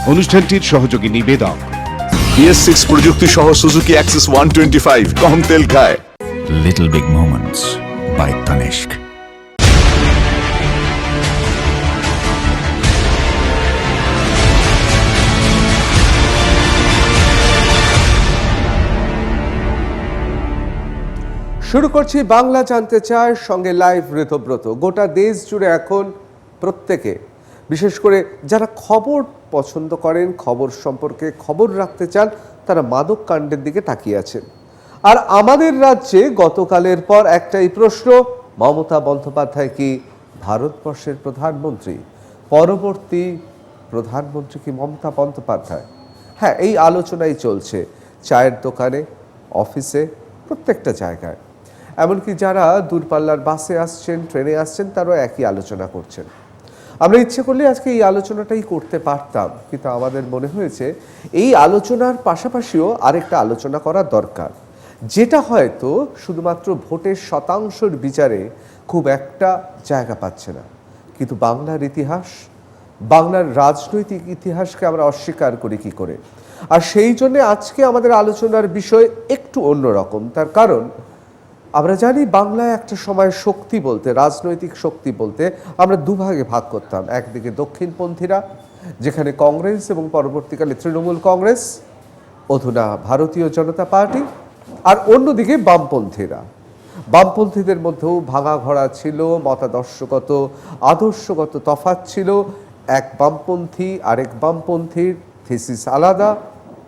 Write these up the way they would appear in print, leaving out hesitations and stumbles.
অনুষ্ঠানটির সহযোগী নিবেদক BS6 প্রযুক্তি সহ সুজুকি অ্যাক্সেস 125 কম তেল খায়। Little Big Moments by Tanishq. শুরু করছি বাংলা জানতে চায় সঙ্গে লাইভ ঋতব্রত। গোটা দেশ জুড়ে এখন প্রত্যেকে, বিশেষ করে যারা খবর পছন্দ করেন, খবর সম্পর্কে খবর রাখতে চান, তারা মাদক কাণ্ডের দিকে তাকিয়ে আছেন। আর আমাদের রাজ্যে গতকালের পর একটাই প্রশ্ন, মমতা বন্দ্যোপাধ্যায় কি ভারতবর্ষের প্রধানমন্ত্রী? পরবর্তী প্রধানমন্ত্রী কি মমতা বন্দ্যোপাধ্যায়? হ্যাঁ, এই আলোচনাই চলছে চায়ের দোকানে, অফিসে, প্রত্যেকটা জায়গায়। এমনকি যারা দূরপাল্লার বাসে আসছেন, ট্রেনে আসছেন, তারাও একই আলোচনা করছেন। আমরা ইচ্ছে করলে আজকে এই আলোচনাটাই করতে পারতাম, কিন্তু আমাদের মনে হয়েছে এই আলোচনার পাশাপাশিও আরেকটা আলোচনা করা দরকার, যেটা হয়তো শুধুমাত্র ভোটের শতাংশের বিচারে খুব একটা জায়গা পাচ্ছে না। কিন্তু বাংলার ইতিহাস, বাংলার রাজনৈতিক ইতিহাসকে আমরা অস্বীকার করি কি করে? আর সেই জন্য আজকে আমাদের আলোচনার বিষয় একটু অন্যরকম। তার কারণ আমরা জানি বাংলায় একটা সময় শক্তি বলতে, রাজনৈতিক শক্তি বলতে আমরা দুভাগে ভাগ করতাম। একদিকে দক্ষিণপন্থীরা, যেখানে কংগ্রেস এবং পরবর্তীকালে তৃণমূল কংগ্রেস, অধুনা ভারতীয় জনতা পার্টি, আর অন্যদিকে বামপন্থীরা। বামপন্থীদের মধ্যেও ভাঙা ঘোড়া ছিল, মতাদর্শগত আদর্শগত তফাৎ ছিল। এক বামপন্থী আরেক বামপন্থীর থিসিস আলাদা,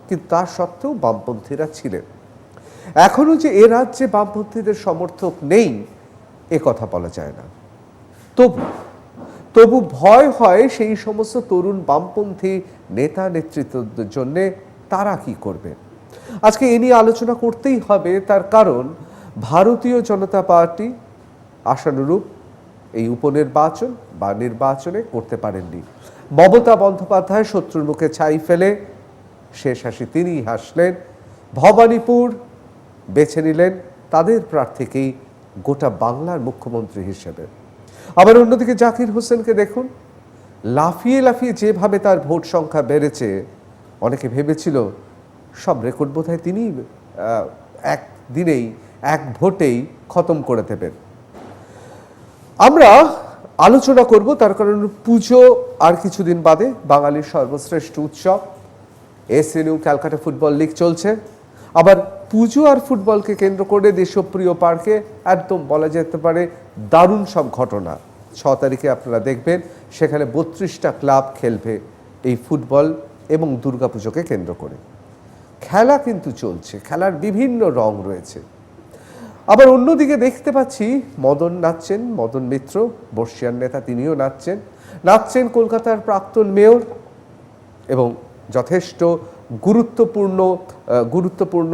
কিন্তু তা সত্ত্বেও বামপন্থীরা ছিলেন। এখনও যে এ রাজ্যে বামপন্থীদের সমর্থক নেই, এ কথা বলা যায় না। তবু ভয় হয় সেই সমস্ত তরুণ বামপন্থী নেতা নেতৃত্বদের জন্য, তারা কি করবে। আজকে এ নিয়ে আলোচনা করতেই হবে, তার কারণ ভারতীয় জনতা পার্টি আশানুরূপ এই উপনির্বাচন বা নির্বাচনে করতে পারেননি। মমতা বন্দ্যোপাধ্যায় শত্রুর মুখে ছাই ফেলে শেষ হাসি তিনিই হাসলেন। ভবানীপুর বেছে নিলেন তাদের প্রার্থীকেই গোটা বাংলার মুখ্যমন্ত্রী হিসেবে। আবার অন্যদিকে জাকির হোসেনকে দেখুন, লাফিয়ে লাফিয়ে যেভাবে তার ভোট সংখ্যা বেড়েছে, অনেকে ভেবেছিল সব রেকর্ড বোধহয় তিনি একদিনেই, এক ভোটেই খতম করে দেবেন। আমরা আলোচনা করব, তার কারণ পুজো আর কিছুদিন বাদে, বাঙালির সর্বশ্রেষ্ঠ উৎসব এসএনইউ ক্যালকাটা ফুটবল লিগ চলছে। আবার পুজো আর ফুটবলকে কেন্দ্র করে দেশপ্রিয় পার্কে একদম বলা যেতে পারে দারুণ সব ঘটনা। 6 তারিখে আপনারা দেখবেন সেখানে 32টা ক্লাব খেলবে এই ফুটবল এবং দুর্গাপুজোকে কেন্দ্র করে। খেলা কিন্তু চলছে, খেলার বিভিন্ন রং রয়েছে। আবার অন্যদিকে দেখতে পাচ্ছি মদন নাচছেন, মদন মিত্র বর্ষিয়ান নেতা, তিনিও নাচছেন কলকাতার প্রাক্তন মেয়র এবং যথেষ্ট গুরুত্বপূর্ণ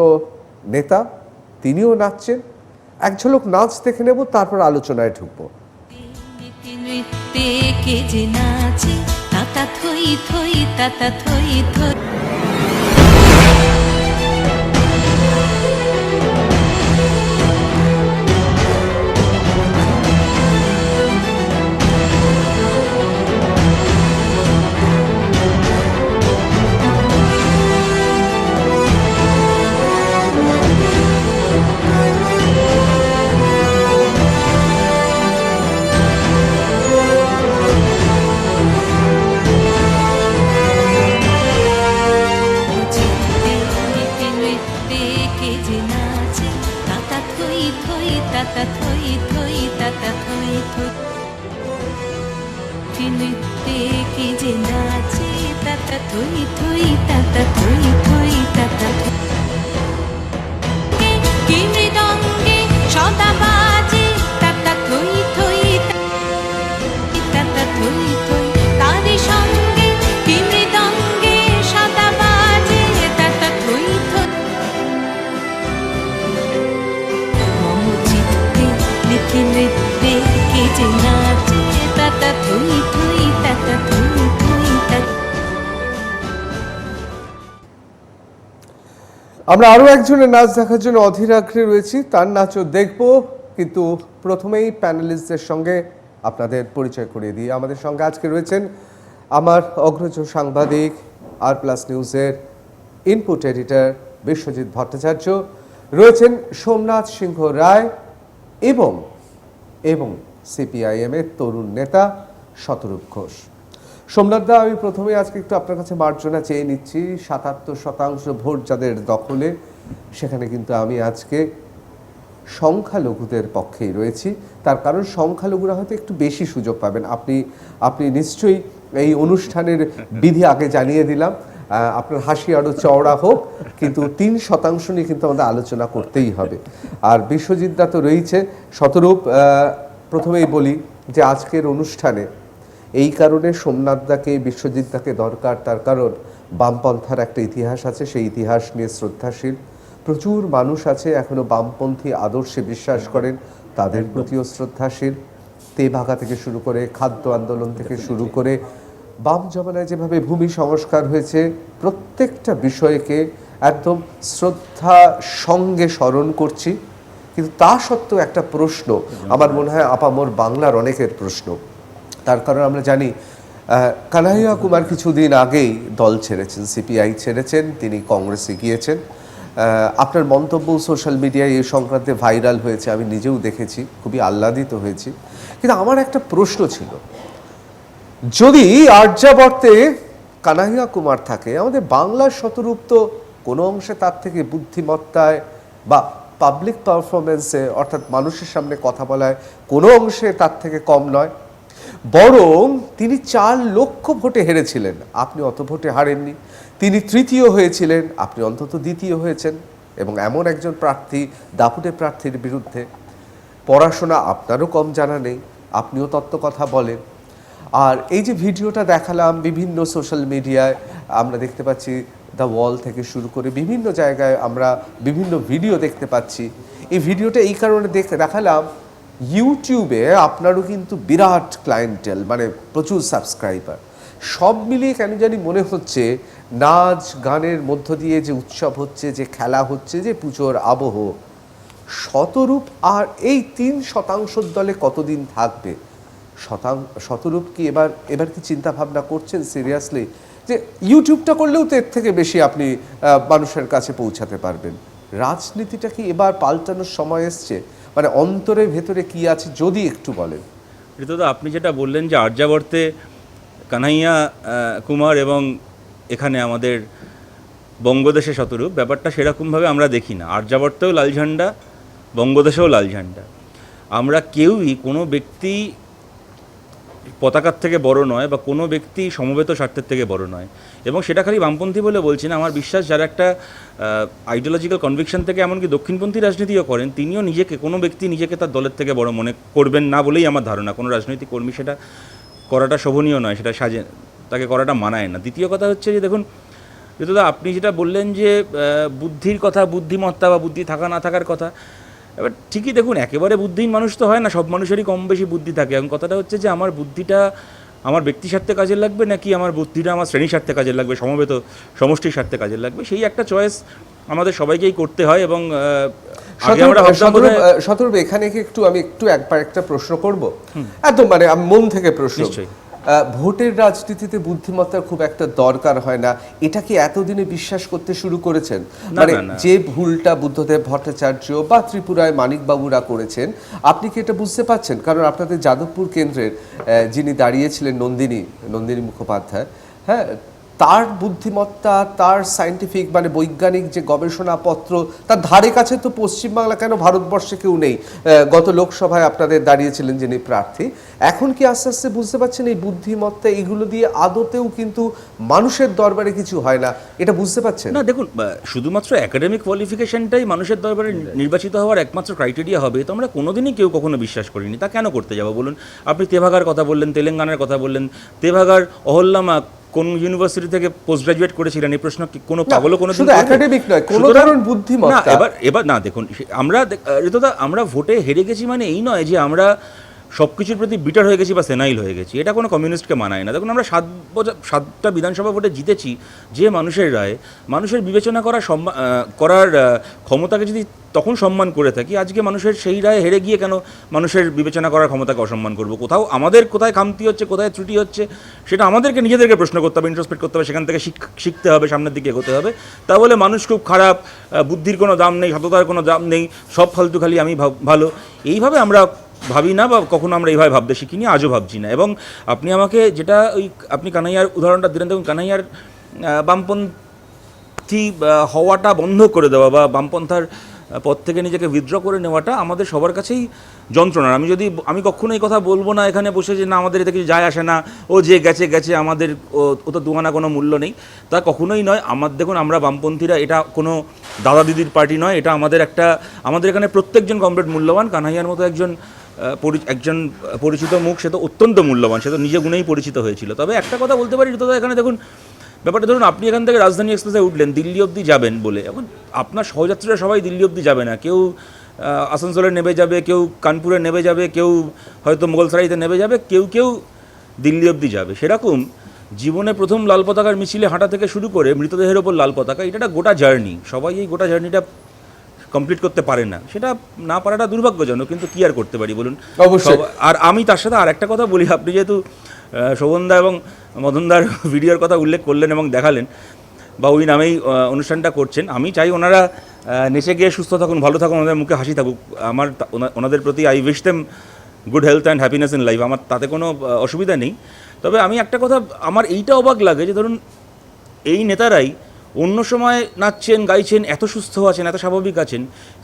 নেতা, তিনিও নাচছেন। এক ঝলক নাচ দেখে নেব, তারপর আলোচনায় ঢুকবো। আমরা আরো একজনের নাচ দেখার জন্য অধীর আগ্রহে রয়েছি, তার নাচও দেখব। কিন্তু প্রথমেই প্যানেলিস্টদের সঙ্গে আপনাদের পরিচয় করিয়ে দিই। আমাদের সঙ্গে আজকে রয়েছেন আমার অগ্রজ সাংবাদিক আর+ নিউজের ইনপুট এডিটর বিশ্বজিৎ ভট্টাচার্য, রয়েছেন সোমনাথ সিংহ রায় এবং সিপিআইএম এর তরুণ নেতা শতরূপ ঘোষ। সোমনাথদা, আমি প্রথমে আজকে একটু আপনার কাছে মার্জনা চেয়ে নিচ্ছি। ৭৭% ভোট যাদের দখলে, সেখানে কিন্তু আমি আজকে সংখ্যালঘুদের পক্ষেই রয়েছি। তার কারণ সংখ্যালঘুরা হয়তো একটু বেশি সুযোগ পাবেন। আপনি নিশ্চয়ই এই অনুষ্ঠানের বিধি আগে জানিয়ে দিলাম, আপনার হাসি আরও চওড়া হোক, কিন্তু ৩% নিয়ে কিন্তু আমাদের আলোচনা করতেই হবে। আর বিশ্বজিৎদা তো রয়েছে। শতরূপ, প্রথমেই বলি যে আজকের অনুষ্ঠানে এই কারণে সোমনাথদাকে, বিশ্বজিৎদাকে দরকার, তার কারণ বামপন্থার একটা ইতিহাস আছে, সেই ইতিহাস নিয়ে শ্রদ্ধাশীল প্রচুর মানুষ আছে, এখনো বামপন্থী আদর্শে বিশ্বাস করেন, তাদের প্রতিও শ্রদ্ধাশীল। তেভাগা থেকে শুরু করে, খাদ্য আন্দোলন থেকে শুরু করে, বাম জমানায় যেভাবে ভূমি সংস্কার হয়েছে, প্রত্যেকটা বিষয়কে একদম শ্রদ্ধা সঙ্গে স্মরণ করছি। কিন্তু তা সত্ত্বেও একটা প্রশ্ন, আমার মনে হয় আপামর বাংলার অনেকের প্রশ্ন। তার কারণ আমরা জানি কানাইয়া কুমার কিছুদিন আগেই দল ছেড়েছেন, সিপিআই ছেড়েছেন, তিনি কংগ্রেসে গিয়েছেন। আপনার মন্তব্য সোশ্যাল মিডিয়ায় এই সংক্রান্তে ভাইরাল হয়েছে, আমি নিজেও দেখেছি, খুবই আহ্লাদিত হয়েছি। কিন্তু আমার একটা প্রশ্ন ছিল, যদি আর্যাবর্তে কানাইয়া কুমার থাকে, আমাদের বাংলার শতরূপ তো কোনো অংশে তার থেকে বুদ্ধিমত্তায় বা পাবলিক পারফরমেন্সে, অর্থাৎ মানুষের সামনে কথা বলায় কোনো অংশে তার থেকে কম নয়। বরং তিনি ৪ লক্ষ ভোটে হেরেছিলেন, আপনি অত ভোটে হারেননি। তিনি তৃতীয় হয়েছিলেন, আপনি অন্তত দ্বিতীয় হয়েছেন। এবং এমন একজন প্রার্থী, দাপুটে প্রার্থীর বিরুদ্ধে পড়াশোনা আপনারও কম জানা নেই, আপনিও তত্ত্ব কথা বলেন। আর এই যে ভিডিওটা দেখালাম, বিভিন্ন সোশ্যাল মিডিয়ায় আমরা দেখতে পাচ্ছি, দ্য ওয়াল থেকে শুরু করে বিভিন্ন জায়গায় আমরা বিভিন্ন ভিডিও দেখতে পাচ্ছি। এই ভিডিওটা এই কারণে দেখালাম, ইউটিউবে আপনারও কিন্তু বিরাট ক্লায়েন্টেল, মানে প্রচুর সাবস্ক্রাইবার। সব মিলিয়ে কেন জানি মনে হচ্ছে নাচ গানের মধ্য দিয়ে যে উৎসব হচ্ছে, যে খেলা হচ্ছে, যে পুজোর আবহ, শতরূপ আর এই ৩% দলে কতদিন থাকবে? শতরূপ কি এবার কি চিন্তা ভাবনা করছেন সিরিয়াসলি যে ইউটিউবটা করলেও তো এর থেকে বেশি আপনি মানুষের কাছে পৌঁছাতে পারবেন? রাজনীতিটা কি এবার পাল্টানোর সময় এসছে? মানে অন্তরে ভেতরে কি আছে যদি একটু বলেন। ঋতুদা, আপনি যেটা বললেন যে আর্যাবর্তে কানাইয়া কুমার এবং এখানে আমাদের বঙ্গদেশে শতরূপ, ব্যাপারটা সেরকমভাবে আমরা দেখি না। আর্যাবর্তেও লাল ঝান্ডা, বঙ্গদেশেও লাল ঝান্ডা। আমরা কেউই কোনো ব্যক্তি পতাকার থেকে বড় নয়, বা কোনো ব্যক্তি সমবেত স্বার্থের থেকে বড় নয়। এবং সেটা খালি বামপন্থী বলে বলছি না, আমার বিশ্বাস যারা একটা আইডিওলজিক্যাল কনভিকশন থেকে এমনকি দক্ষিণপন্থী রাজনীতিও করেন, তিনিও কোনো ব্যক্তি নিজেকে তার দলের থেকে বড় মনে করবেন না বলেই আমার ধারণা। কোনো রাজনৈতিক কর্মী সেটা করাটা শোভনীয় নয়, সেটা তাকে করাটা মানায় না। দ্বিতীয় কথা হচ্ছে যে দেখুন ঋতুদা, আপনি যেটা বললেন যে বুদ্ধির কথা, বুদ্ধিমত্তা বা বুদ্ধি থাকা না থাকার কথা, এবার ঠিকই দেখুন, একেবারে বুদ্ধিহীন মানুষ তো হয় না, সব মানুষেরই কম বেশি বুদ্ধি থাকে। এবং কথাটা হচ্ছে যে আমার বুদ্ধিটা আমার ব্যক্তি স্বার্থে কাজে লাগবে, নাকি আমার বুদ্ধিটা আমার শ্রেণী স্বার্থে কাজে লাগবে, সমবেত সমষ্টির স্বার্থে কাজে লাগবে, সেই একটা চয়েস আমাদের সবাইকেই করতে হয়। এবং শতরূপ, এখানে কি আমি একবার একটা প্রশ্ন করব, একদম মানে আমি মন থেকে প্রশ্ন। ভোটের রাজনীতিতে বুদ্ধিমত্তার খুব একটা দরকার হয় না, এটা কি এতদিনে বিশ্বাস করতে শুরু করেছেন? মানে যে ভুলটা বুদ্ধদেব ভট্টাচার্য বা ত্রিপুরায় মানিকবাবুরা করেছেন, আপনি কি এটা বুঝতে পারছেন? কারণ আপনাদের যাদবপুর কেন্দ্রের যিনি দাঁড়িয়েছিলেন নন্দিনী মুখোপাধ্যায়, হ্যাঁ, তার বুদ্ধিমত্তা, তার সায়েন্টিফিক মানে বৈজ্ঞানিক যে গবেষণাপত্র, তার ধারে কাছে তো পশ্চিমবাংলা কেন ভারতবর্ষে কেউ নেই। গত লোকসভায় আপনাদের দাঁড়িয়েছিলেন যিনি প্রার্থী, এখন কি আস্তে আস্তে বুঝতে পারছেন এই বুদ্ধিমত্তা এগুলো দিয়ে আদতেও কিন্তু মানুষের দরবারে কিছু হয় না, এটা বুঝতে পারছেন? না দেখুন, শুধুমাত্র একাডেমিক কোয়ালিফিকেশনটাই মানুষের দরবারে নির্বাচিত হওয়ার একমাত্র ক্রাইটেরিয়া হবে, তো আমরা কোনোদিনই কেউ কখনো বিশ্বাস করিনি। তা কেন করতে যাবো বলুন? আপনি তেভাগার কথা বললেন, তেলেঙ্গানার কথা বললেন। তেভাগার অহল্যামা কোন ইউনিভার্সিটি থেকে পোস্ট গ্রাজুয়েট করেছিলেন, এই প্রশ্ন কোনো পাগলও কোনো শুধু একাডেমিক নয়, কোনো ধরনের বুদ্ধিমত্তা। এবার না দেখুন, আমরা ঋতুদা, আমরা ভোটে হেরে গেছি মানে এই নয় যে আমরা সব কিছুর প্রতি বিটার হয়ে গেছি বা সেনাইল হয়ে গেছি, এটা কোনো কমিউনিস্টকে মানায় না। দেখুন আমরা 7টা বিধানসভা ভোটে জিতেছি যে মানুষের রায়, মানুষের বিবেচনা করার ক্ষমতাকে যদি তখন সম্মান করে থাকি, আজকে মানুষের সেই রায়ে হেরে গিয়ে কেন মানুষের বিবেচনা করার ক্ষমতাকে অসম্মান করব? কোথায় খামতি হচ্ছে, কোথায় ত্রুটি হচ্ছে, সেটা আমাদেরকে নিজেদেরকে প্রশ্ন করতে হবে, ইন্ট্রোস্পেক্ট করতে হবে, সেখান থেকে শিখতে হবে, সামনের দিকে এগোতে হবে। তা বলে মানুষ খুব খারাপ, বুদ্ধির কোনো দাম নেই, সততার কোনো দাম নেই, সব ফালতু, খালি আমি ভালো, এইভাবে আমরা ভাবি না, বা কখনো আমরা এইভাবে ভাবতে শিখিনি, আজও ভাবছি না। এবং আপনি আমাকে যেটা আপনি কানাইয়ার উদাহরণটা দিলেন, দেখুন কানাইয়ার বামপন্থী হওয়াটা বন্ধ করে দেওয়া বা বামপন্থার পদ থেকে নিজেকে উইথড্র করে নেওয়াটা আমাদের সবার কাছেই যন্ত্রণার। আমি কখনো এই কথা বলবো না এখানে বসে যে না আমাদের এতে কিছু যায় আসে না, ও যে গেছে আমাদের ও তো দুয়ানা কোনো মূল্য নেই, তা কখনোই নয়। দেখুন আমরা বামপন্থীরা এটা কোনো দাদা দিদির পার্টি নয়, এটা আমাদের এখানে প্রত্যেকজন কমরেড মূল্যবান। কানাইয়ার মতো একজন পরিচিত মুখ, সে তো অত্যন্ত মূল্যবান, সে তো নিজে গুণেই পরিচিত হয়েছিল। তবে একটা কথা বলতে পারি, তো এখানে দেখুন ব্যাপারটা, ধরুন আপনি এখান থেকে রাজধানী এক্সপ্রেসে উঠলেন, দিল্লি অবধি যাবেন বলে, এখন আপনার সহযাত্রীরা সবাই দিল্লি অবধি যাবে না, কেউ আসানসোলে নেমে যাবে, কেউ কানপুরে নেমে যাবে, কেউ হয়তো মোগলসরাইতে নেমে যাবে, কেউ দিল্লি অবধি যাবে। সেরকম জীবনে প্রথম লাল পতাকার মিছিলে হাঁটা থেকে শুরু করে মৃতদেহের ওপর লাল পতাকা, এটা একটা গোটা জার্নি, সবাই এই গোটা জার্নিটা কমপ্লিট করতে পারে না, সেটা না পারাটা দুর্ভাগ্যজনক, কিন্তু কি আর করতে পারি বলুন। অবশ্যই। আর আমি তার সাথে আর একটা কথা বলি, আপনি যেহেতু শোভনদা এবং মদনদার ভিডিওর কথা উল্লেখ করলেন এবং দেখালেন, বা ওই নামেই অনুষ্ঠানটা করছেন, আমি চাই ওনারা নেচে গিয়ে সুস্থ থাকুন, ভালো থাকুন, ওনাদের মুখে হাসি থাকুক। আমার ওনাদের প্রতি I wish them good health and happiness in life, আমার তাতে কোনো অসুবিধা নেই। তবে আমি একটা কথা, আমার এইটা অবাক লাগে যে ধরুন এই নেতারাই অন্য সময় নাচছেন, গাইছেন, এত সুস্থ আছেন, এত স্বাভাবিক আছেন,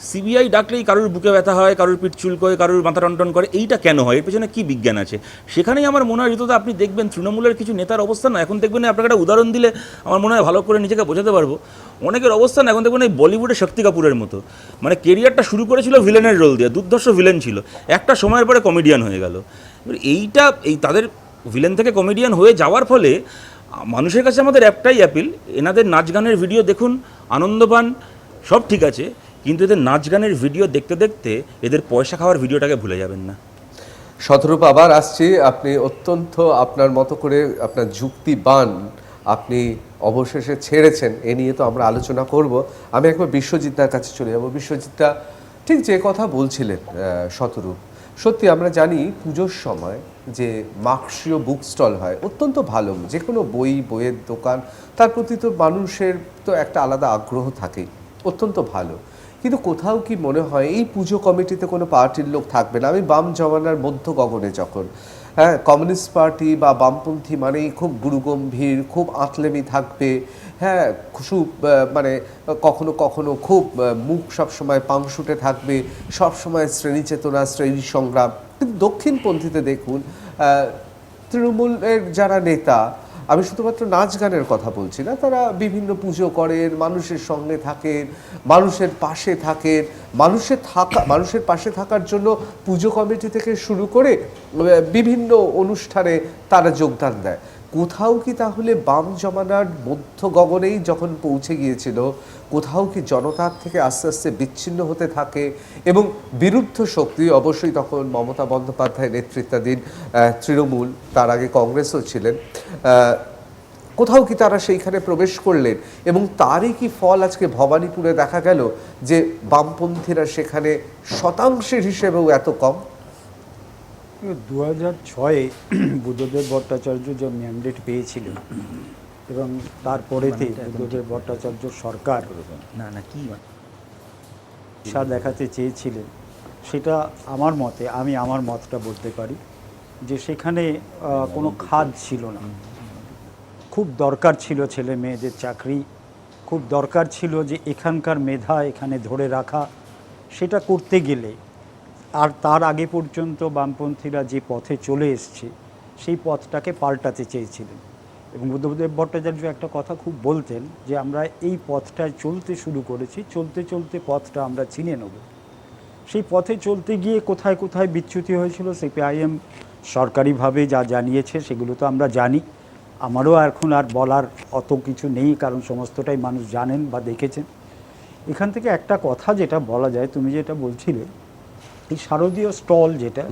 সিবিআই ডাকলেই কারোর বুকে ব্যথা হয়, কারোর পিঠ চুলকোয়, কারোর মাথা টনটন করে, এইটা কেন হয়? এর পেছনে কী বিজ্ঞান আছে? সেখানেই আমার মনে হয় ঋতুদা, আপনি দেখবেন তৃণমূলের কিছু নেতার অবস্থান না, এখন দেখবেন, আপনাকে একটা উদাহরণ দিলে আমার মনে হয় ভালো করে নিজেকে বোঝাতে পারবো। অনেকের অবস্থান এখন দেখবেন এই বলিউডের শক্তি কাপুরের মতো, মানে কেরিয়ারটা শুরু করেছিল ভিলেনের রোল দিয়ে, দুর্ধর্ষ ভিলেন ছিল, একটা সময়ের পরে কমেডিয়ান হয়ে গেল। তাদের ভিলেন থেকে কমেডিয়ান হয়ে যাওয়ার ফলে মানুষের কাছে আমাদের একটাই অ্যাপিল, এনাদের নাচ গানের ভিডিও দেখুন, আনন্দ পান, সব ঠিক আছে, কিন্তু এদের নাচ গানের ভিডিও দেখতে দেখতে এদের পয়সা খাওয়ার ভিডিওটাকে ভুলে যাবেন না। শতরূপ, আবার আসছি, আপনি অত্যন্ত আপনার মতো করে আপনার যুক্তিবান আপনি অবশেষে ছেড়েছেন, এ নিয়ে তো আমরা আলোচনা করব। আমি একবার বিশ্বজিৎদার কাছে চলে যাব। বিশ্বজিৎদা, ঠিক যে কথা বলছিলেন শতরূপ, সত্যি আমরা জানি পুজোর সময় যে মার্ক্সীয় বুক স্টল হয়, অত্যন্ত ভালো, যে কোনো বইয়ের দোকান, তার প্রতি তো মানুষের তো একটা আলাদা আগ্রহ থাকেই, অত্যন্ত ভালো। কিন্তু কোথাও কি মনে হয় এই পুজো কমিটিতে কোনো পার্টির লোক থাকবে না? আমি বাম জমানার মধ্য গগনে যখন, হ্যাঁ, কমিউনিস্ট পার্টি বা বামপন্থী মানেই খুব গুরুগম্ভীর, খুব আঁতলেমি থাকবে, হ্যাঁ, খুব মানে কখনো কখনো খুব মুখ সবসময় পাংশুটে থাকবে, সবসময় শ্রেণী চেতনা, শ্রেণী সংগ্রাম। কিন্তু দক্ষিণপন্থীতে দেখুন, তৃণমূলের যারা নেতা, আমি শুধুমাত্র নাচ গানের কথা বলছি না, তারা বিভিন্ন পুজো করেন, মানুষের সঙ্গে থাকেন, মানুষের পাশে থাকেন, মানুষের পাশে থাকার জন্য পুজো কমিটি থেকে শুরু করে বিভিন্ন অনুষ্ঠানে তারা যোগদান দেয়। কোথাও কি তাহলে বাম জমানার মধ্য গগনেই যখন পৌঁছে গিয়েছিল, কোথাও কি জনতার থেকে আস্তে আস্তে বিচ্ছিন্ন হতে থাকে এবং বিরুদ্ধ শক্তি, অবশ্যই তখন মমতা বন্দ্যোপাধ্যায় নেতৃত্বাধীন তৃণমূল, তার আগে কংগ্রেসও ছিলেন, কোথাও কি তারা সেইখানে প্রবেশ করলেন এবং তারই কি ফল আজকে ভবানীপুরে দেখা গেল যে বামপন্থীরা সেখানে শতাংশের হিসেবেও এত কম? 2006-এ বুদ্ধদেব ভট্টাচার্য যে ম্যান্ডেট পেয়েছিলেন এবং তারপরেতে বুদ্ধদেব ভট্টাচার্য সরকার ইচ্ছা দেখাতে চেয়েছিলেন, সেটা আমার মতে, আমি আমার মতটা বলতে পারি যে সেখানে কোনো খাদ ছিল না। খুব দরকার ছিল ছেলে মেয়েদের চাকরি, খুব দরকার ছিল যে এখানকার মেধা এখানে ধরে রাখা। সেটা করতে গেলে আর তার আগে পর্যন্ত বামপন্থীরা যে পথে চলে এসছে সেই পথটাকে পাল্টাতে চেয়েছিলেন। এবং বুদ্ধদেব ভট্টাচার্য একটা কথা খুব বলতেন যে আমরা এই পথটায় চলতে শুরু করেছি, চলতে চলতে পথটা আমরা চিনে নেব। সেই পথে চলতে গিয়ে কোথায় কোথায় বিচ্যুতি হয়েছিল, সিপিআইএম সরকারিভাবে যা জানিয়েছে সেগুলো তো আমরা জানি। আমারও এখন আর বলার অত কিছু নেই, কারণ সমস্তটাই মানুষ জানেন বা দেখেছেন। এখান থেকে একটা কথা যেটা বলা যায়, তুমি যেটা বলছিলে এই শারদীয় স্টল যেটা,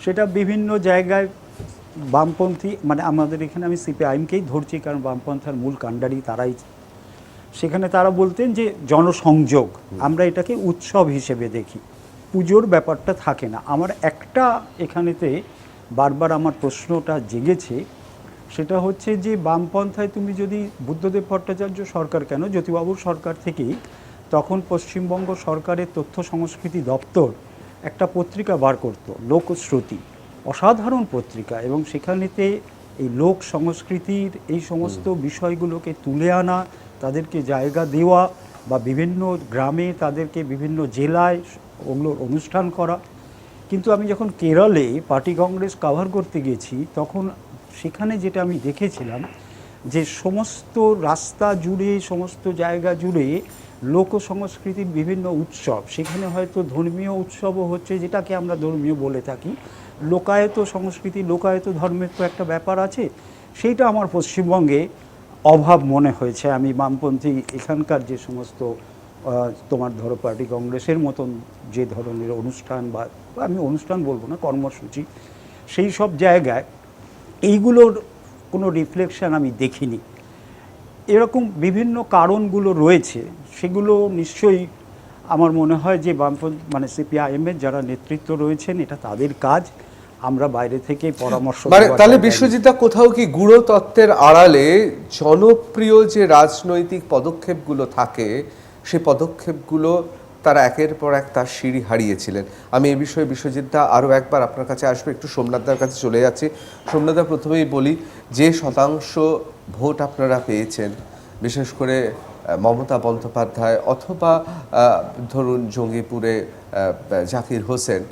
সেটা বিভিন্ন জায়গায় বামপন্থী, মানে আমাদের এখানে আমি সিপিআইএমকেই ধরছি কারণ বামপন্থার মূল কাণ্ডারি তারাই, সেখানে তারা বলতেন যে জনসংযোগ, আমরা এটাকে উৎসব হিসেবে দেখি, পুজোর ব্যাপারটা থাকে না। আমার একটা এখানেতে বারবার আমার প্রশ্নটা জেগেছে, সেটা হচ্ছে যে বামপন্থায় তুমি যদি বুদ্ধদেব ভট্টাচার্য সরকার কেন, জ্যোতিবাবুর সরকার থেকেই তখন পশ্চিমবঙ্গ সরকারের তথ্য সংস্কৃতি দপ্তর একটা পত্রিকা বার করতো, লোকশ্রুতি, অসাধারণ পত্রিকা, এবং সেখানেতে এই লোক সংস্কৃতির এই সমস্ত বিষয়গুলোকে তুলে আনা, তাদেরকে জায়গা দেওয়া, বা বিভিন্ন গ্রামে তাদেরকে বিভিন্ন জেলায় ওগুলোর অনুষ্ঠান করা। কিন্তু আমি যখন কেরলে পার্টি কংগ্রেস কভার করতে গেছি তখন সেখানে যেটা আমি দেখেছিলাম যে সমস্ত রাস্তা জুড়ে, সমস্ত জায়গা জুড়ে লোক সংস্কৃতির বিভিন্ন উৎসব, সেখানে হয়তো ধর্মীয় উৎসবও হচ্ছে, যেটাকে আমরা ধর্মীয় বলে থাকি, লোকায়ত সংস্কৃতি, লোকায়ত ধর্মের তো একটা ব্যাপার আছে, সেইটা আমার পশ্চিমবঙ্গে অভাব মনে হয়েছে। আমি বামপন্থী এখানকার যে সমস্ত তোমার ধরো পার্টি কংগ্রেসের মতন যে ধরনের অনুষ্ঠান, বা আমি অনুষ্ঠান বলবো না, কর্মসূচি, সেই সব জায়গায় এইগুলোর কোনো রিফ্লেকশন আমি দেখিনি। এরকম বিভিন্ন কারণগুলো রয়েছে, সেগুলো নিশ্চয়ই আমার মনে হয় যে বামপন্থী মানে সিপিআইএমের যারা নেতৃত্ব রয়েছেন, এটা তাদের কাজ, আমরা বাইরে থেকে পরামর্শ মানে দেওয়ার তাহলে জায়গায় বিশ্বজিৎদা কোথাও কি গূঢ় তত্ত্বের আড়ালে জনপ্রিয় যে রাজনৈতিক পদক্ষেপগুলো থাকে, সেই পদক্ষেপগুলো তারা একের পর এক তার সিঁড়ি হারিয়েছিলেন। আমি এই বিষয়ে বিশ্বজিৎদা আরও একবার আপনার কাছে আসবো, একটু সোমনাথদার কাছে চলে যাচ্ছি। সোমনাথদা, প্রথমেই বলি, যে শতাংশ ভোট আপনারা পেয়েছেন, বিশেষ করে মমতা বন্দ্যোপাধ্যায় অথবা ধরুন জঙ্গিপুরে জাকির হোসেন,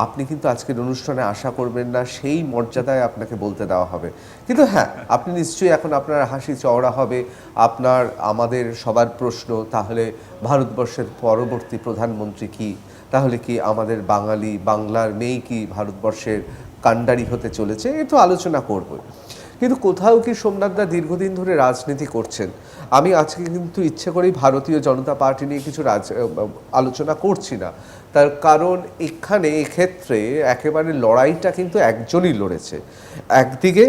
আপনি কিন্তু আজকের অনুষ্ঠানে আশা করবেন না সেই মর্যাদায় আপনাকে বলতে দেওয়া হবে। কিন্তু হ্যাঁ, আপনি নিশ্চয়ই এখন আপনার হাসি চওড়া হবে, আপনার আমাদের সবার প্রশ্ন, তাহলে ভারতবর্ষের পরবর্তী প্রধানমন্ত্রী কি? তাহলে কি আমাদের বাংলার মেয়ে কি ভারতবর্ষের কাণ্ডারি হতে চলেছে? এ তো আলোচনা করব। কিন্তু কোথাও কি সোমনাথদা দীর্ঘদিন ধরে রাজনীতি করছেন, আমি আজকে কিন্তু ইচ্ছে করেই ভারতীয় জনতা পার্টি নিয়ে কিছু আলোচনা করছি না, তার কারণ এক্ষেত্রে একেবারে লড়াইটা কিন্তু একজনই লড়েছে। একদিকে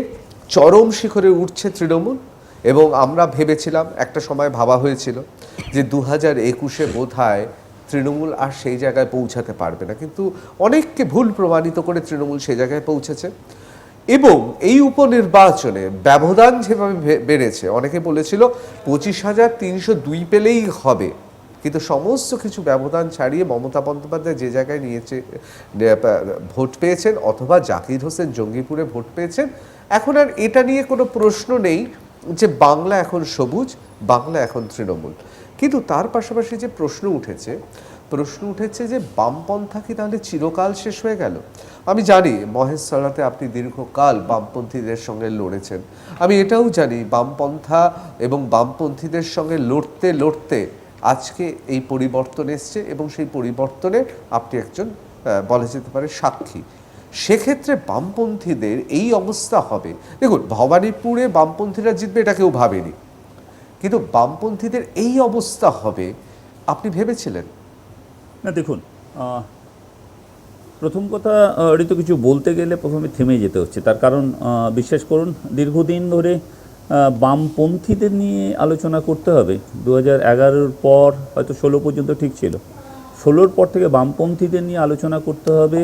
চরম শিখরে উঠছে তৃণমূল, এবং আমরা ভেবেছিলাম, একটা সময় ভাবা হয়েছিল যে 2021-এ বোধহয় তৃণমূল আর সেই জায়গায় পৌঁছাতে পারবে না, কিন্তু অনেককে ভুল প্রমাণিত করে তৃণমূল সেই জায়গায় পৌঁছেছে। এবং এই উপনির্বাচনে ব্যবধান যেভাবে বেড়েছে, অনেকে বলেছিল 25,302 পেলেই হবে, কিন্তু সমস্ত কিছু ব্যবধান ছাড়িয়ে মমতা বন্দ্যোপাধ্যায় যে জায়গায় ভোট পেয়েছেন, অথবা জাকির হোসেন জঙ্গিপুরে ভোট পেয়েছেন, এখন আর এটা নিয়ে কোনো প্রশ্ন নেই যে বাংলা এখন সবুজ, বাংলা এখন তৃণমূল। কিন্তু তার পাশাপাশি যে প্রশ্ন উঠেছে যে বামপন্থা কি তাহলে চিরকাল শেষ হয়ে গেল? আমি জানি মহেশতলাতে আপনি দীর্ঘকাল বামপন্থীদের সঙ্গে লড়েছেন, আমি এটাও জানি বামপন্থা এবং বামপন্থীদের সঙ্গে লড়তে লড়তে আজকে এই পরিবর্তন এসছে, এবং সেই পরিবর্তনে আপনি একজন বলা যেতে পারে সাক্ষী। সেক্ষেত্রে বামপন্থীদের এই অবস্থা হবে, দেখুন ভবানীপুরে বামপন্থীরা জিতবে এটা কেউ ভাবেনি, কিন্তু বামপন্থীদের এই অবস্থা হবে আপনি ভেবেছিলেন? না, দেখুন, প্রথম কথা, ঋতু কিছু বলতে গেলে প্রথমে থেমে যেতে হচ্ছে। তার কারণ বিশ্বাস করুন, দীর্ঘদিন ধরে বামপন্থীদের নিয়ে আলোচনা করতে হবে। 2011-র পর হয়তো 16 পর্যন্ত ঠিক ছিল, 16-র পর থেকে বামপন্থীদের নিয়ে আলোচনা করতে হবে,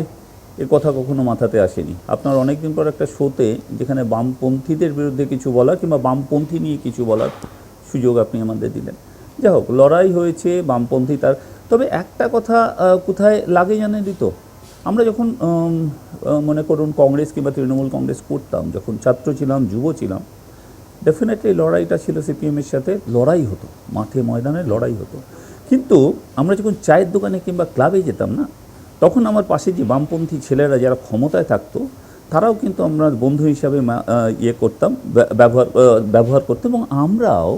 এ কথা কখনো মাথাতে আসেনি। আপনার অনেকদিন পর একটা শোতে যেখানে বামপন্থীদের বিরুদ্ধে কিছু বলা কিংবা বামপন্থী নিয়ে কিছু বলার সুযোগ আপনি আমাদের দিলেন। যাই হোক, লড়াই হয়েছে বামপন্থী তার। তবে একটা কথা কোথায় লাগে জানেন দিত, আমরা যখন মনে করুন কংগ্রেস কিংবা তৃণমূল কংগ্রেস করতাম, যখন ছাত্র ছিলাম, যুব ছিলাম, ডেফিনেটলি লড়াইটা ছিল সিপিএমের সাথে, লড়াই হতো, মাঠে ময়দানে লড়াই হতো। কিন্তু আমরা যখন চায়ের দোকানে কিংবা ক্লাবে যেতাম না, তখন আমার পাশে যে বামপন্থী ছেলেরা যারা ক্ষমতায় থাকতো, তারাও কিন্তু আমরা বন্ধু হিসাবে ব্যবহার করতাম, এবং আমরাও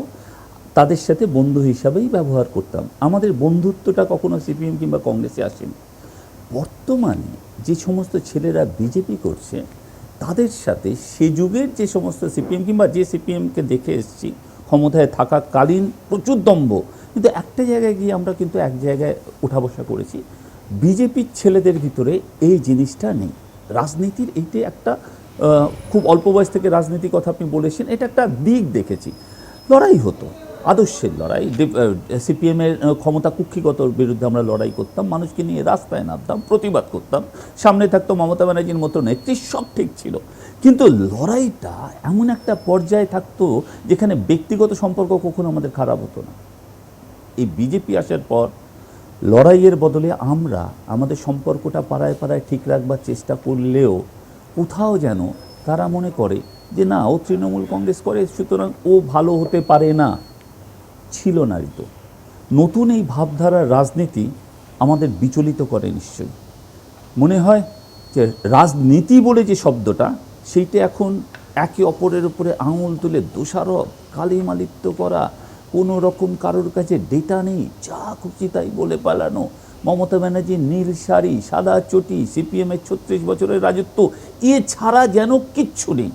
তাদের সাথে বন্ধু হিসাবেই ব্যবহার করতাম। আমাদের বন্ধুত্বটা কখনো সিপিএম কিংবা কংগ্রেসে আসেনি। বর্তমানে যে সমস্ত ছেলেরা বিজেপি করছে, তাদের সাথে সে যুগের যে সমস্ত সিপিএম কিংবা যে সিপিএমকে দেখে এসেছি ক্ষমতায় থাকাকালীন প্রচুর দম্ভ, কিন্তু একটা জায়গায় গিয়ে আমরা কিন্তু এক জায়গায় উঠা বসা করেছি। বিজেপির ছেলেদের ভিতরে এই জিনিসটা নেই, রাজনীতির এইটা একটা খুব অল্প বয়স থেকে রাজনীতির কথা আপনি বলেছেন, এটা একটা দিক দেখেছি। লড়াই হতো, আদর্শের লড়াই, সিপিএমের ক্ষমতা কুক্ষিগতর বিরুদ্ধে আমরা লড়াই করতাম, মানুষকে নিয়ে রাস্তায় নামতাম, প্রতিবাদ করতাম, সামনে থাকতো মমতা ব্যানার্জির মতো নেত্রী, সব ঠিক ছিল। কিন্তু লড়াইটা এমন একটা পর্যায়ে থাকতো যেখানে ব্যক্তিগত সম্পর্ক কখনো আমাদের খারাপ হতো না। এই বিজেপি আসার পর লড়াইয়ের বদলে আমরা আমাদের সম্পর্কটা পাড়ায় পাড়ায় ঠিক রাখবার চেষ্টা করলেও কোথাও যেন তারা মনে করে যে না, ও তৃণমূল কংগ্রেস করে, সুতরাং ও ভালো হতে পারে না। ছিল না তো নতুন এই ভাবধারার রাজনীতি আমাদের বিচলিত করে নিশ্চয়ই। মনে হয় যে রাজনীতি বলে যে শব্দটা, সেইটা এখন একে অপরের উপরে আঙুল তুলে দোষারোপ, কালিমালিপ্ত করা, কোনো রকম কারোর কাছে ডেটা নেই, যা খুশি তাই বলে পালানো, মমতা ব্যানার্জির নীল শাড়ি, সাদা চটি, সিপিএমের 36 বছরের রাজত্ব, এ ছাড়া যেন কিচ্ছু নেই।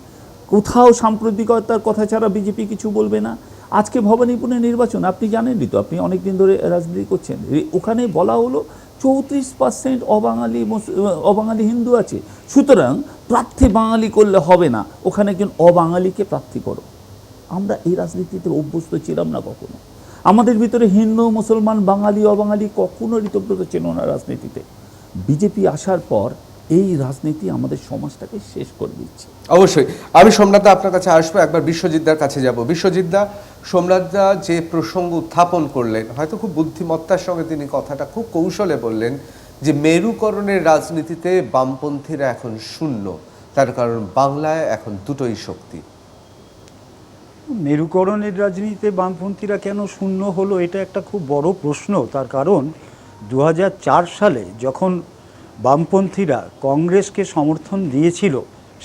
কোথাও সাম্প্রদায়িকতার কথা ছাড়া বিজেপি কিছু বলবে না। আজকে ভবানীপুরে নির্বাচন, আপনি জানেনই তো, আপনি অনেক দিন ধরে রাজনীতি করছেন, ওখানে বলা হলো 34% অবাঙালি হিন্দু আছে, সুতরাং প্রার্থী বাঙালি করলে হবে না, ওখানে একজন অবাঙালিকে প্রার্থী করো। আমরা এই রাজনীতিতে অভ্যস্ত ছিলাম না কখনো। আমাদের ভিতরে হিন্দু, মুসলমান, বাঙালি, অবাঙালি কখনো ঋতব্রত ছিল না রাজনীতিতে। বিজেপি আসার পর এই রাজনীতি আমাদের সমাজটাকে শেষ করে দিচ্ছে। অবশ্যই আমি সোমনাথদা আপনার কাছে আসবো, একবার বিশ্বজিৎদার কাছে যাব। বিশ্বজিৎদা, সোমনাথদা যে প্রসঙ্গ উত্থাপন করলেন, হয়তো খুব বুদ্ধিমত্তার সঙ্গে তিনি কথাটা খুব কৌশলে বললেন যে মেরুকরণের রাজনীতিতে বামপন্থীরা এখন শূন্য, তার কারণ বাংলায় এখন দুটোই শক্তি। মেরুকরণের রাজনীতিতে বামপন্থীরা কেন শূন্য হলো, এটা একটা খুব বড় প্রশ্ন। তার কারণ 2004 সালে যখন বামপন্থীরা কংগ্রেসকে সমর্থন দিয়েছিল,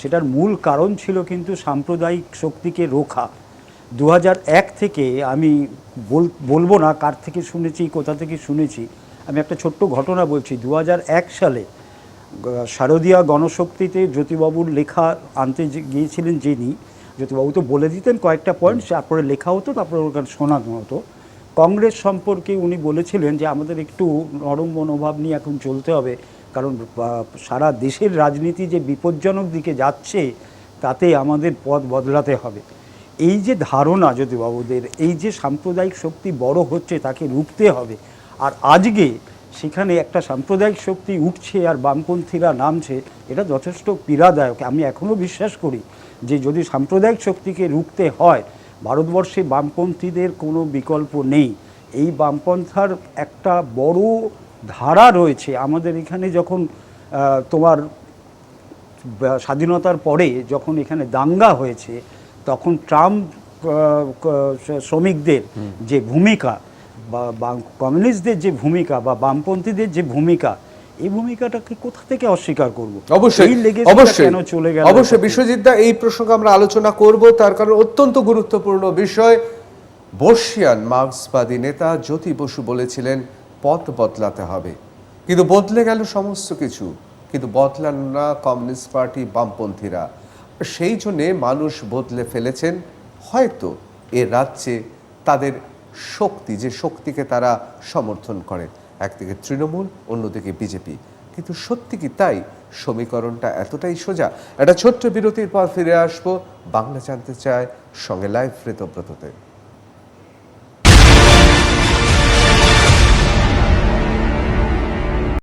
সেটার মূল কারণ ছিল কিন্তু সাম্প্রদায়িক শক্তিকে রোখা। 2001 থেকে আমি বলবো না কার থেকে শুনেছি, কোথা থেকে শুনেছি, আমি একটা ছোট্ট ঘটনা বলছি। 2001 সালে শারদীয়া গণশক্তিতে জ্যোতিবাবুর লেখা আনতে গিয়েছিলেন যিনি, জ্যোতিবাবু তো বলে দিতেন কয়েকটা পয়েন্ট, তারপরে লেখা হতো, তারপরে ওখানে শোনানো হতো। কংগ্রেস সম্পর্কে উনি বলেছিলেন যে আমাদের একটু নরম মনোভাব নিয়ে এখন চলতে হবে, কারণ সারা দেশের রাজনীতি যে বিপজ্জনক দিকে যাচ্ছে, তাতে আমাদের পথ বদলাতে হবে। এই যে ধারণা জ্যোতিবাবুদের, এই যে সাম্প্রদায়িক শক্তি বড় হচ্ছে, তাকে রুখতে হবে। আর আজকে সেখানে একটা সাম্প্রদায়িক শক্তি উঠছে আর বামপন্থীরা নামছে, এটা যথেষ্ট পীড়াদায়ক। আমি এখনও বিশ্বাস করি যে যদি সাম্প্রদায়িক শক্তিকে রুখতে হয়, ভারতবর্ষে বামপন্থীদের কোনো বিকল্প নেই। এই বামপন্থার একটা বড় ধারা রয়েছে আমাদের এখানে। যখন তোমার স্বাধীনতার পরে যখন এখানে দাঙ্গা হয়েছে, তখন ট্রাম্প শ্রমিকদের যে ভূমিকা বা কমিউনিস্টদের যে ভূমিকা বা বামপন্থীদের যে ভূমিকা, এই ভূমিকাটাকে কোথা থেকে অস্বীকার করব? অবশ্যই অবশ্যই কেন চলে গেল? অবশ্যই বিশ্বজিৎদা, এই প্রসঙ্গে আমরা আলোচনা করব, তার কারণ অত্যন্ত গুরুত্বপূর্ণ বিষয়। বর্ষিয়ান মার্ক্সবাদী নেতা জ্যোতি বসু বলেছিলেন পথ বদলাতে হবে, কিন্তু বদলে গেল সমস্ত কিছু, কিন্তু বদলান না কমিউনিস্ট পার্টি, বামপন্থীরা। সেই জন্যে মানুষ বদলে ফেলেছেন হয়তো এ রাজ্যে তাদের শক্তি, যে শক্তিকে তারা সমর্থন করে, একদিকে তৃণমূল, অন্যদিকে বিজেপি। কিন্তু সত্যি কি তাই? সমীকরণটা এতটাই সোজা? একটা ছোট্ট বিরতির পর ফিরে আসবো বাংলা জানতে চায় সঙ্গে লাইভ ঋতব্রততে।